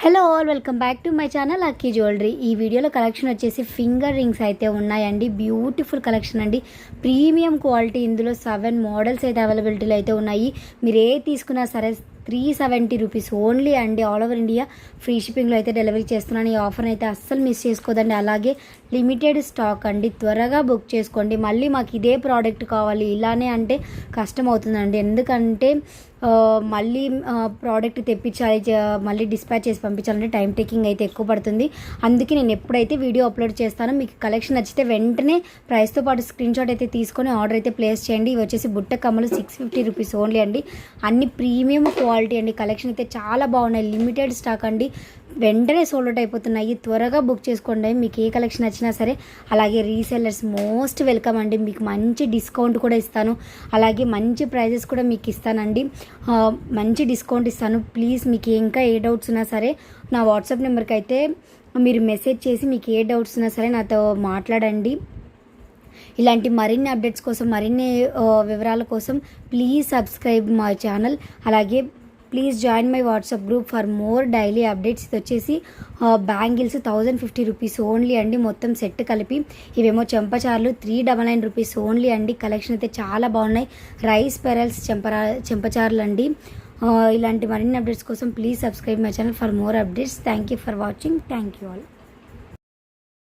Hello all, welcome back to my channel lucky jewellery. ఈ వీడియోలో collection వచ్చేసి finger rings అయితే ఉన్నాయండి. బ్యూటిఫుల్ కలెక్షన్ అండి, ప్రీమియం క్వాలిటీ. ఇందులో 7 మోడల్స్ అయితే అవైలబిలిటీలో అయితే ఉన్నాయి. మీరు ఏ తీసుకున్నా సరే 370 రూపీస్ ఓన్లీ అండి. ఆల్ ఓవర్ ఇండియా ఫ్రీ షిప్పింగ్లో అయితే డెలివరీ చేస్తున్నాను. ఈ ఆఫర్ని అయితే అస్సలు మిస్ చేసుకోదండి. అలాగే లిమిటెడ్ స్టాక్ అండి, త్వరగా బుక్ చేసుకోండి. మళ్ళీ మాకు ఇదే ప్రోడక్ట్ కావాలి ఇలానే అంటే కష్టం అవుతుందండి. ఎందుకంటే మళ్ళీ ప్రోడక్ట్ తెప్పించాలి, మళ్ళీ డిస్పాచ్ చేసి పంపించాలంటే టైం టేకింగ్ అయితే ఎక్కువ పడుతుంది. అందుకే నేను ఎప్పుడైతే వీడియో అప్లోడ్ చేస్తానో మీకు కలెక్షన్ నచ్చితే వెంటనే ప్రైస్తో పాటు స్క్రీన్ షాట్ అయితే తీసుకొని ఆర్డర్ అయితే ప్లేస్ చేయండి. ఇవి వచ్చేసి బుట్ట కమ్మలు 650 రూపీస్ ఓన్లీ అండి. అన్ని ప్రీమియం క్వాలిటీ అండి. కలెక్షన్ అయితే చాలా బాగున్నాయి. లిమిటెడ్ స్టాక్ అండి, వెంటనే సోల్డ్ అవుట్ అయిపోతున్నాయి. త్వరగా బుక్ చేసుకోండి మీకు ఏ కలెక్షన్ వచ్చినా సరే. అలాగే రీసెల్లర్స్ మోస్ట్ వెల్కమ్ అండి. మీకు మంచి డిస్కౌంట్ కూడా ఇస్తాను, అలాగే మంచి ప్రైజెస్ కూడా మీకు ఇస్తానండి. మంచి డిస్కౌంట్ ఇస్తాను. ప్లీజ్ మీకు ఇంకా ఏ డౌట్స్ ఉన్నా సరే నా వాట్సాప్ నెంబర్కి అయితే మీరు మెసేజ్ చేసి మీకు ఏ డౌట్స్ ఉన్నా సరే నాతో మాట్లాడండి. ఇలాంటి మరిన్ని అప్డేట్స్ కోసం, మరిన్ని వివరాల కోసం ప్లీజ్ సబ్స్క్రైబ్ మై ఛానల్. అలాగే please join my WhatsApp group for more daily updates. ఇది వచ్చేసి బ్యాంగిల్స్ 1050 రూపీస్ ఓన్లీ అండి, మొత్తం సెట్ కలిపి. ఇవేమో చెంపచార్లు 399 రూపీస్ ఓన్లీ అండి. కలెక్షన్ అయితే చాలా బాగున్నాయి. రైస్ పెరల్స్ చెంపచార్లు అండి. ఇలాంటి మరిన్ని అప్డేట్స్ కోసం please subscribe my channel for more updates. Thank you for watching. Thank you all.